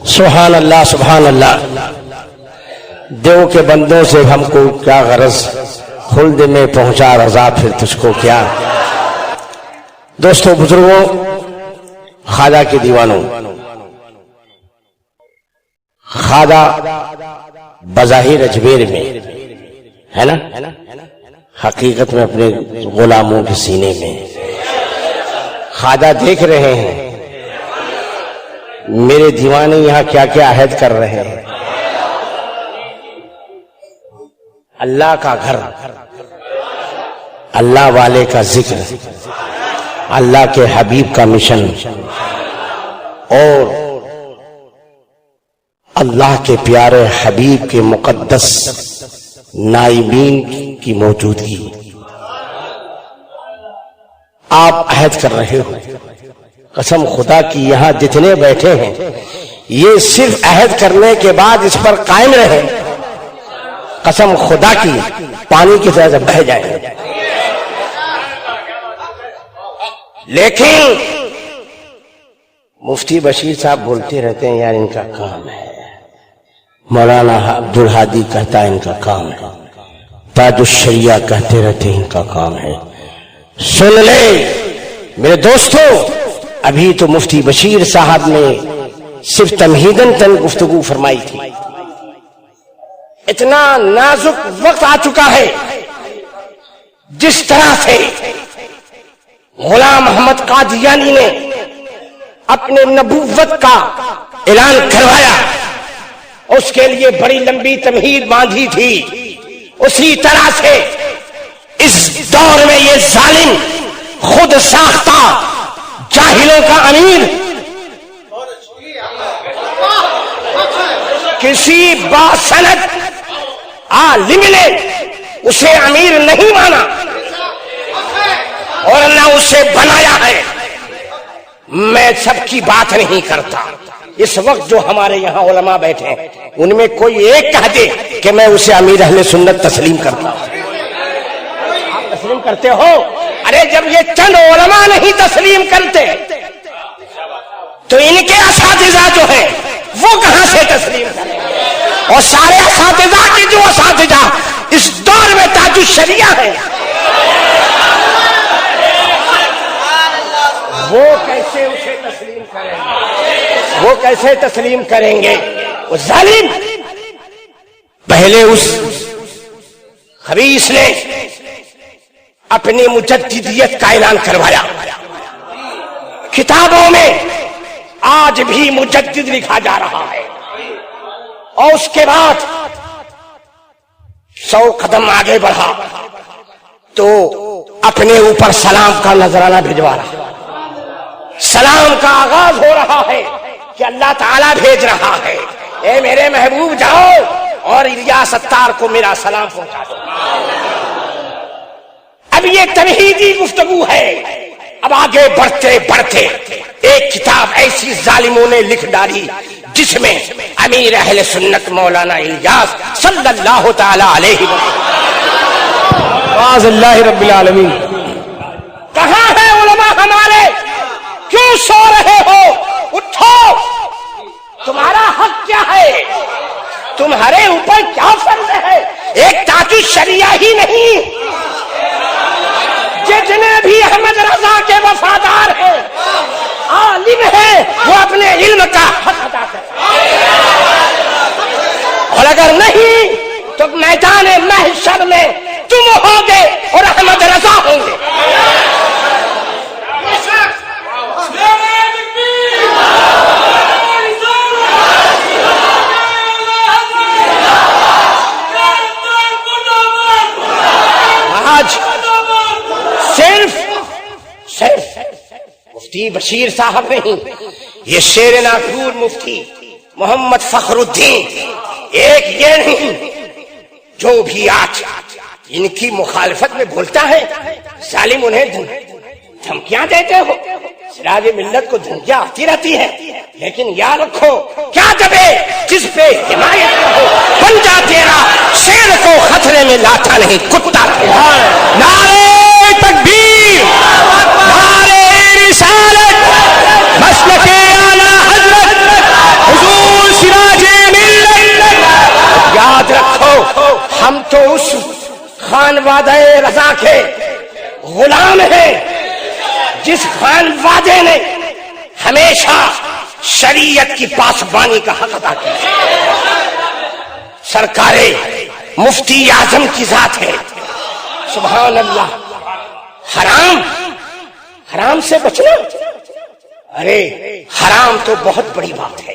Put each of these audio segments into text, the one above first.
سبحان اللہ سبحان اللہ. دیو کے بندوں سے ہم کو کیا غرض، خلد میں پہنچا رضا پھر تجھ کو کیا. دوستو بزرگوں، خواجہ کے دیوانوں، خواجہ بظاہر اجمیر میں ہے نا، حقیقت میں اپنے غلاموں کے سینے میں. خواجہ دیکھ رہے ہیں میرے دیوانے یہاں کیا کیا عہد کر رہے ہیں. اللہ کا گھر، اللہ والے کا ذکر، اللہ کے حبیب کا مشن اور اللہ کے پیارے حبیب کے مقدس نائبین کی موجودگی. آپ عہد کر رہے ہو. قسم خدا کی یہاں جتنے بیٹھے ہیں یہ صرف عہد کرنے کے بعد اس پر قائم رہے، قسم خدا کی پانی کی طرح سے بہہ جائے. لیکن مفتی بشیر صاحب بولتے رہتے ہیں یار ان کا کام ہے، مولانا عبدالہادی کہتا ہے ان کا کام ہے، تاج الشریعہ کہتے رہتے ہیں ان کا کام ہے. سن لے میرے دوستو، ابھی تو مفتی بشیر صاحب نے صرف تمہیداً تن گفتگو فرمائی تھی. اتنا نازک وقت آ چکا ہے. جس طرح سے غلام محمد قادیانی نے اپنے نبوت کا اعلان کروایا، اس کے لیے بڑی لمبی تمہید باندھی تھی، اسی طرح سے اس دور میں یہ ظالم خود ساختہ جاہلوں کا امیر کسی باسند عالم نے اسے امیر نہیں مانا اور نہ اسے بنایا ہے. میں سب کی بات نہیں کرتا. اس وقت جو ہمارے یہاں علماء بیٹھے ہیں ان میں کوئی ایک کہہ دے کہ میں اسے امیر اہل سنت تسلیم کرتا ہوں. آپ تسلیم کرتے ہو؟ ارے جب یہ چند علماء نہیں تسلیم کرتے تو ان کے اساتذہ جو ہیں وہ کہاں سے تسلیم کریں؟ اور سارے اساتذہ کے جو اساتذہ اس دور میں تاج الشریعہ ہیں وہ کیسے اسے تسلیم کریں گے؟ وہ کیسے تسلیم کریں گے؟ وہ ظالم پہلے اس خبیث نے اپنی مجددیت کا اعلان کروایا. کتابوں میں آج بھی مجدد لکھا جا رہا ہے، اور اس کے بعد 100 قدم آگے بڑھا تو اپنے اوپر سلام کا نذرانہ بھجوا رہا. سلام کا آغاز ہو رہا ہے کہ اللہ تعالیٰ بھیج رہا ہے، اے میرے محبوب جاؤ اور الیاس ستار کو میرا سلام پہنچا دو. اب یہ تمہیدی گفتگو ہے. اب آگے بڑھتے بڑھتے ایک کتاب ایسی ظالموں نے لکھ ڈالی جس میں امیر اہل سنت مولانا الیاس صلی اللہ تعالی علیہ وسلم اللہ رب العالمین. کہاں ہے علماء ہمارے؟ کیوں سو رہے ہو؟ اٹھو، تمہارا حق کیا ہے؟ تمہارے اوپر کیا فرض ہے؟ ایک تاج الشریعہ ہی نہیں، جتنے بھی احمد رضا کے وفادار ہیں، عالم ہیں، وہ اپنے علم کا حق ادا کریں. اور اگر نہیں تو میدان محشر میں تم ہوگے اور احمد رضا ہوں گے. آج صرف مفتی بشیر صاحب نہیں، یہ شیر ناگور مفتی محمد فخر الدین ایک یہ نہیں، جو بھی آج ان کی مخالفت میں بولتا ہے ظالم انہیں دھمکیاں دیتے ہو. سراج ملت کو دھمکیاں آتی رہتی ہیں، لیکن یاد رکھو کیا دبے جس پہ حمایت ہو بن جا تیرا، شیر کو خطرے میں لاتا نہیں کتا. نعرہ تکبیر، نعرہ رسالت. خانوادہ رضا کے غلام ہیں، جس خانوادے نے ہمیشہ شریعت کی پاسبانی کا حق ادا کیا، سرکار مفتی اعظم کی ذات ہے۔ سبحان اللہ۔ حرام سے بچنا، ارے حرام تو بہت بڑی بات ہے۔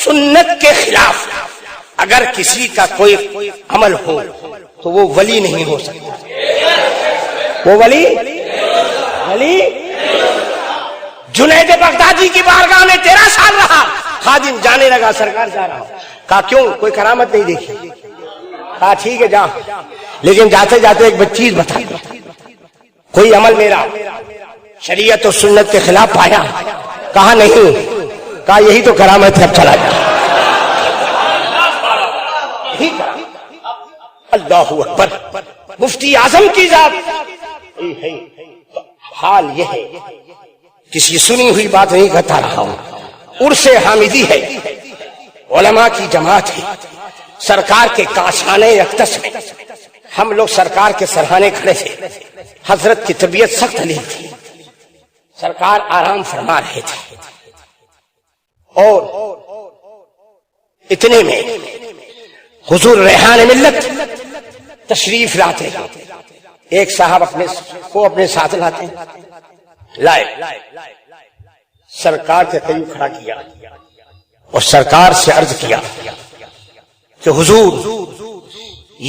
سنت کے خلاف اگر کسی کا کوئی عمل ہو تو وہ ولی نہیں ہو سکتا، وہ ولی جنید بغدادی کی بارگاہ میں 13 سال رہا، خادم جانے لگا سرکار جا رہا، کہا کیوں؟ کوئی کرامت نہیں دیکھی؟ کہا ٹھیک ہے جا، لیکن جاتے جاتے ایک چیز بتا، کوئی عمل میرا شریعت اور سنت کے خلاف پایا؟ کہا نہیں۔ کہا یہی تو کرامت ہے، اب چلا جا۔ اللہ اکبر، مفتی اعظم کی ذات۔ حال یہ ہے، کسی سنی ہوئی بات نہیں کرتا رہا ہوں، عرس حامدی ہے، علماء کی جماعت ہے، سرکار کے کاشانے اقدس میں ہم لوگ سرکار کے سرہانے کھڑے تھے۔ حضرت کی طبیعت سخت علیل تھی، سرکار آرام فرما رہے تھے، اور اتنے میں حضور ریحان ملت تشریف لاتے ہیں، ایک صاحب اپنے ساتھ لاتے ہیں، لائے سرکار کے قریب کھڑا کیا اور سرکار سے عرض کیا کہ حضور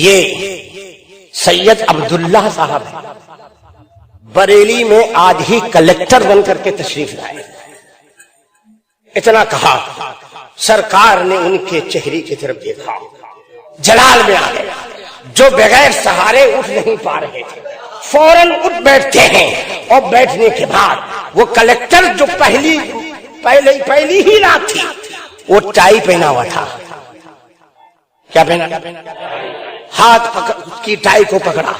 یہ سید عبداللہ صاحب ہیں، بریلی میں آج ہی کلیکٹر بن کر کے تشریف لائے۔ اتنا کہا، سرکار نے ان کے چہرے کی طرف دیکھا، جلال میں آ گیا، جو بغیر سہارے اٹھ نہیں پا رہے تھے فوراً اٹھ بیٹھتے ہیں، اور بیٹھنے کے بعد وہ کلیکٹر جو پہلی ہی رات تھی وہ ٹائی پہنا ہوا تھا، کیا پہنا؟ ہاتھ کی ٹائی کو پکڑا،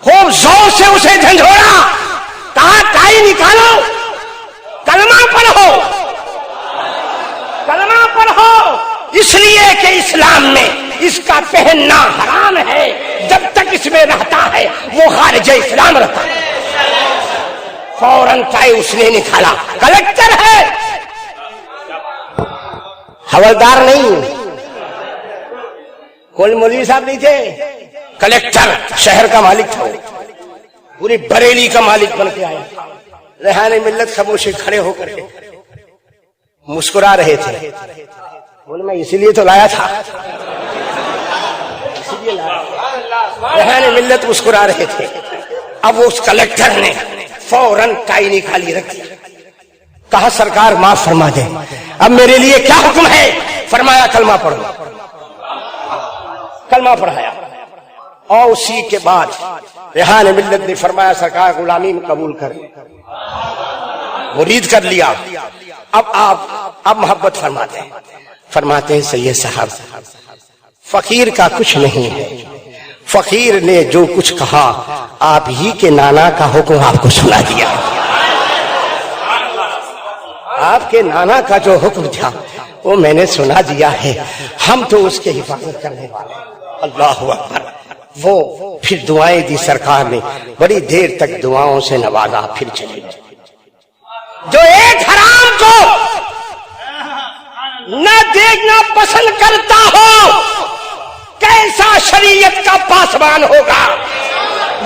خوب زور سے اسے جھنجھوڑا، کہا ٹائی نکالو، کلمہ پڑھو، کلمہ پڑھو، اس لیے کہ اسلام میں اس کا پہننا حرام ہے، جب تک اس میں رہتا ہے وہ خارج اسلام رہتا ہے۔ فوراً ٹائی اس نے نکالا، کلیکٹر ہے، حوالدار نہیں، کوئی مولوی صاحب نہیں تھے، کلیکٹر شہر کا مالک تھا، پوری بریلی کا مالک بن کے آیا۔ ریحان ملت خاموشی کھڑے ہو کر مسکرا رہے تھے، بولے میں اسی لیے تو لایا تھا، اسی لیے لایا۔ ریحان ملت مسکرا رہے تھے۔ اب اس کلیکٹر نے فوراً ٹائی نکالی رکھ دیا، کہا سرکار معاف فرما دیں، اب میرے لیے کیا حکم ہے؟ فرمایا کلمہ پڑھو، کلمہ پڑھایا، اور اسی کے بعد ریحان ملت نے فرمایا سرکار غلامی میں قبول کر، مرید کر لیا۔ اب آپ محبت فرماتے ہیں سید صاحب فقیر کا کچھ نہیں ہے، فقیر نے جو کچھ کہا آپ ہی کے نانا کا حکم آپ کو سنا دیا، آپ کے نانا کا جو حکم تھا وہ میں نے سنا دیا ہے، ہم تو اس کے حفاظت کرنے والے۔ اللہ اکبر۔ وہ پھر دعائیں دی سرکار نے، بڑی دیر تک دعاؤں سے نوازا، پھر چلے گئے۔ جو ایک حرام کو نہ دیکھنا پسند کرتا ہو کیسا شریعت کا پاسبان ہوگا؟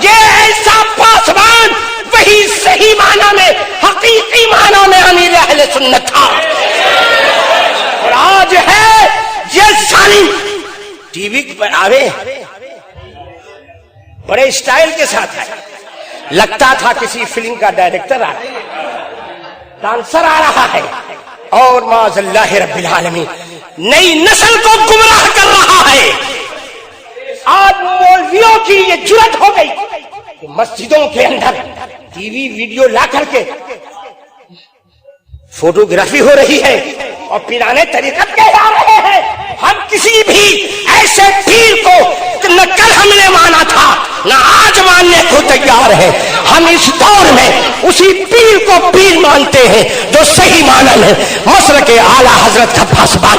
یہ ایسا پاسبان وہی صحیح معنی میں، حقیقی معنی میں امیر اہل سنت تھا، اور آج ہے یہ ظالم ٹی وی پر آوے بڑے اسٹائل کے ساتھ ہے، لگتا تھا کسی فلم کا ڈائریکٹر آ رہا ہے، ڈانسر آ رہا ہے، اور معاذ اللہ رب العالمین نئی نسل کو گمراہ کر رہا ہے۔ آج مولویوں کی یہ جرات ہو گئی کہ مسجدوں کے اندر ٹی وی ویڈیو لا کر کے فوٹوگرافی ہو رہی ہے اور پرانے طریقت کے جا رہے ہیں۔ ہم کسی بھی ایسے پیر کو نہ کل ہم نے مانا تھا نہ آج ماننے کو تیار ہے، ہم اس دور میں اسی پیر کو پیر مانتے ہیں جو صحیح معنی میں مسلک اعلی حضرت کا پاسبان۔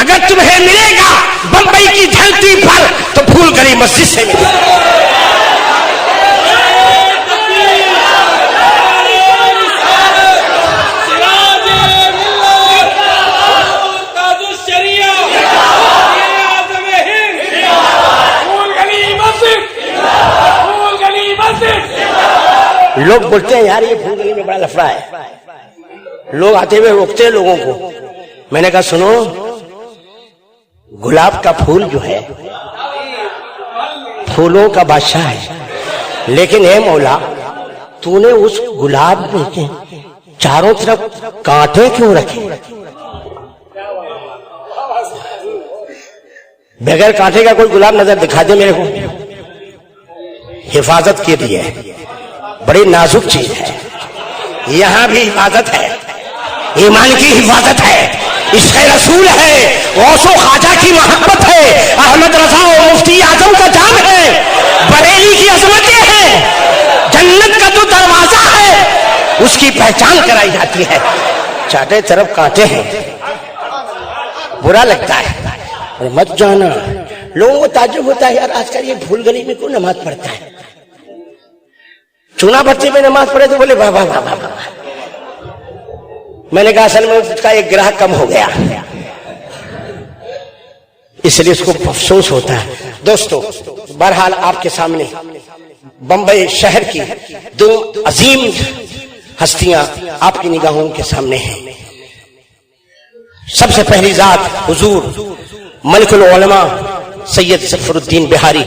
اگر تمہیں ملے گا بمبئی کی دھرتی پر تو پھول گلی مسجد سے ملے گا. لوگ بولتے ہیں یار یہ پھول گلی میں بڑا لفڑا ہے, لوگ آتے ہوئے روکتے ہیں لوگوں کو. میں نے کہا سنو, گلاب کا پھول جو ہے پھولوں کا بادشاہ ہے, لیکن اے مولا تو نے اس گلاب میں چاروں طرف کانٹے کیوں رکھے؟ بغیر کانٹے کا کوئی گلاب نظر دکھا دے میرے کو. حفاظت کے لیے بڑی نازک چیز ہے, یہاں بھی حفاظت ہے, ایمان کی حفاظت ہے, عشق رسول ہے, غوث و خواجہ کی محبت ہے, احمد رضا و مفتی اعظم کا جام ہے, بریلی کی عظمتیں ہیں, جنت کا جو دروازہ ہے اس کی پہچان کرائی جاتی ہے. چاروں طرف کانٹے ہیں, برا لگتا ہے, اور مت جانا. لوگوں کو تعجب ہوتا ہے یار آج کل یہ پھول گلی میں کون نماز پڑھتا ہے, چونا بچے میں نماز پڑھے تو بولے واہ واہ واہ واہ. میں نے کہا اصل میں اس کا ایک گراہک کم ہو گیا, اس لیے اس کو افسوس ہوتا ہے. دوستو بہرحال آپ کے سامنے بمبئی شہر کی دو عظیم ہستیاں آپ کی نگاہوں کے سامنے ہیں. سب سے پہلی ذات حضور ملک العلماء سید ظفر الدین بہاری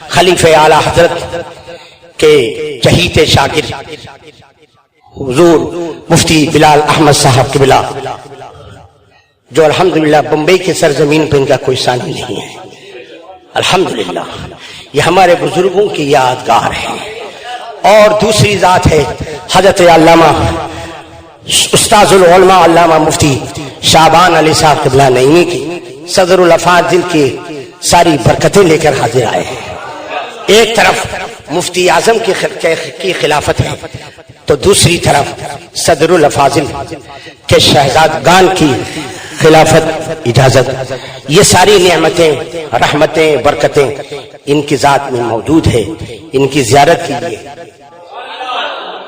خلیفہ اعلی حضرت کے چہیتے شاگرد حضور مفتی بلال احمد صاحب قبلہ, جو الحمدللہ بمبئی کے سرزمین پہ ان کا کوئی ثانی نہیں ہے. الحمدللہ یہ ہمارے بزرگوں کی یادگار ہے. اور دوسری ذات ہے حضرت علامہ استاذ العلماء علامہ مفتی شعبان علی صاحب قبلہ نعیمی کی صدر الافاضل کی ساری برکتیں لے کر حاضر آئے ہیں. ایک طرف مفتی اعظم کی خلافت ہے تو دوسری طرف صدر الافاضل کے شہزادگان کی خلافت اجازت. یہ ساری نعمتیں رحمتیں برکتیں ان کی ذات میں موجود ہے. ان کی زیارت کیجیے,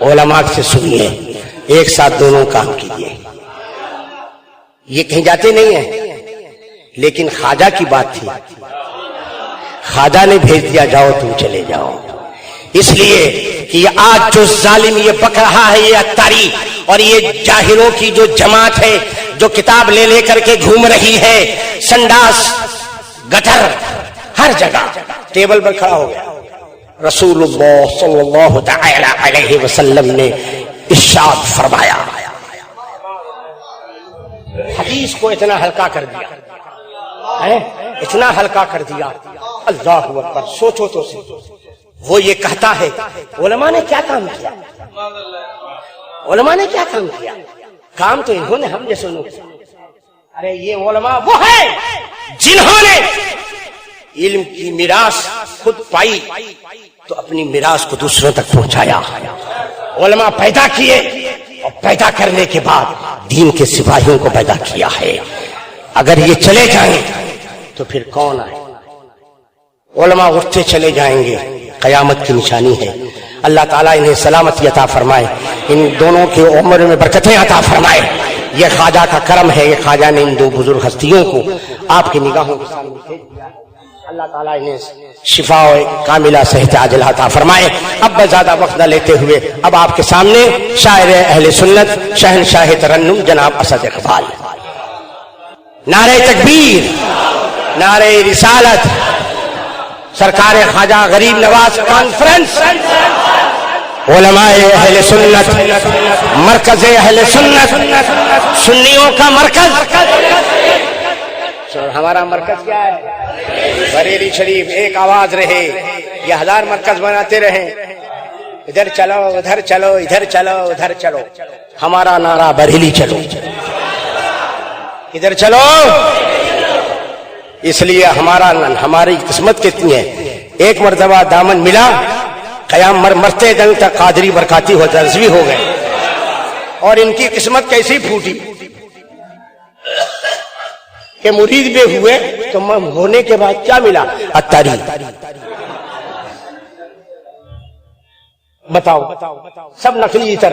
علماء سے سنیے, ایک ساتھ دونوں کام کیجیے. یہ کہیں جاتے نہیں ہیں, لیکن خواجہ کی بات تھی, خواجہ نے بھیج دیا جاؤ تم چلے جاؤ. اس لیے کہ یہ آج جو ظالم یہ بک رہا ہے, یہ اتاری اور یہ جاہلوں کی جو جماعت ہے جو کتاب لے لے کر کے گھوم رہی ہے, سنڈاس گٹر ہر جگہ ٹیبل پر کھڑا ہو گیا. رسول اللہ صلی اللہ تعالی علیہ وسلم نے ارشاد فرمایا, حدیث کو اتنا ہلکا کر دیا, اتنا ہلکا کر دیا, اللہ اکبر. سوچو تو وہ یہ کہتا ہے علماء نے کیا کام کیا, علماء نے کیا کام کیا, کام تو انہوں نے ہم جیسے لوگ. ارے یہ علماء وہ ہے جنہوں نے علم کی میراث خود پائی تو اپنی میراث کو دوسروں تک پہنچایا. علماء پیدا کیے اور پیدا کرنے کے بعد دین کے سپاہیوں کو پیدا کیا ہے. اگر یہ چلے جائیں تو پھر کون آئے؟ علماء اٹھتے چلے جائیں گے, قیامت کی نشانی ہے. اللہ تعالیٰ انہیں سلامتی عطا فرمائے, ان دونوں کی عمر میں برکتیں عطا فرمائے. یہ خواجہ کا کرم ہے, یہ خواجہ نے ان دو بزرگ ہستیوں کو آپ کی نگاہوں کے سامنے بھیج دیا. اللہ تعالیٰ انہیں شفا و کاملہ صحت عاجلہ عطا فرمائے. اب زیادہ وقت نہ لیتے ہوئے اب آپ کے سامنے شاعر اہل سنت شہنشاہ ترنم جناب اسد اقبال. نعرہ تکبیر, نعرہ رسالت, سرکار خواجہ غریب نواز کانفرنس, علماء اہل سنت, مرکز اہل سنت, سنیوں کا مرکز. ہمارا مرکز کیا ہے؟ بریلی شریف. ایک آواز رہے, یہ 1000 مرکز بناتے رہے, ادھر چلو ادھر چلو ادھر چلو ادھر چلو. ہمارا نعرہ بریلی چلو, ادھر چلو. اس لیے ہماری قسمت کتنی ہے, ایک مرتبہ دامن ملا, قیام مرتے دن تک قادری برکاتی ہو درزوی ہو گئے. اور ان کی قسمت کیسی پھوٹی, کہ مرید بے ہوئے تو ہونے کے بعد کیا ملا؟ اتاری. بتاؤ سب نقلی عطر،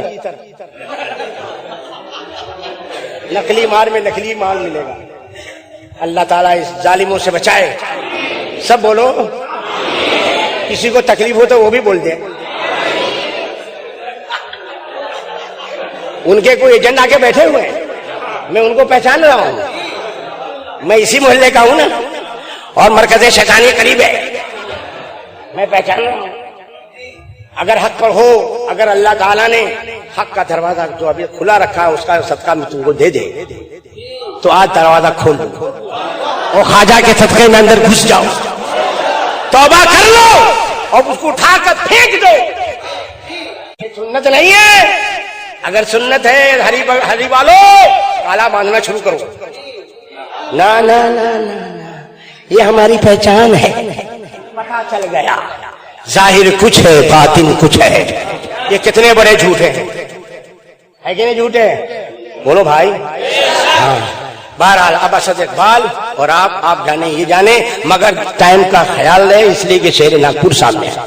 نقلی مار میں نقلی مال ملے گا. اللہ تعالیٰ اس ظالموں سے بچائے. سب بولو. کسی کو تکلیف ہو تو وہ بھی بول دے. ان کے کوئی ایجنٹ آ کے بیٹھے ہوئے ہیں، میں ان کو پہچان رہا ہوں. میں اسی محلے کا ہوں نا، اور مرکز شیطانی قریب ہے، میں پہچان رہا ہوں. اگر حق پر ہو، اگر اللہ تعالیٰ نے حق کا دروازہ جو ابھی کھلا رکھا ہے اس کا صدقہ میں تم کو دے دے تو آج دروازہ کھول دو اور خواجہ کے صدقے میں اندر گھس جاؤ، توبہ کر لو اور اس کو اٹھا کر پھینک دو. یہ سنت نہیں ہے. اگر سنت ہے ہری والو کالا باندھنا شروع کرو. نا نا نا نا، یہ ہماری پہچان ہے. پتہ چل گیا ظاہر کچھ ہے باطن کچھ ہے. یہ کتنے بڑے جھوٹ ہیں، ہے کہ نہیں جھوٹے؟ بولو بھائی. ہاں بہرحال اب اسد اقبال اور آپ جانے یہ جانے، مگر ٹائم کا خیال رہے اس لیے کہ شہر ناگپور سامنے ہے.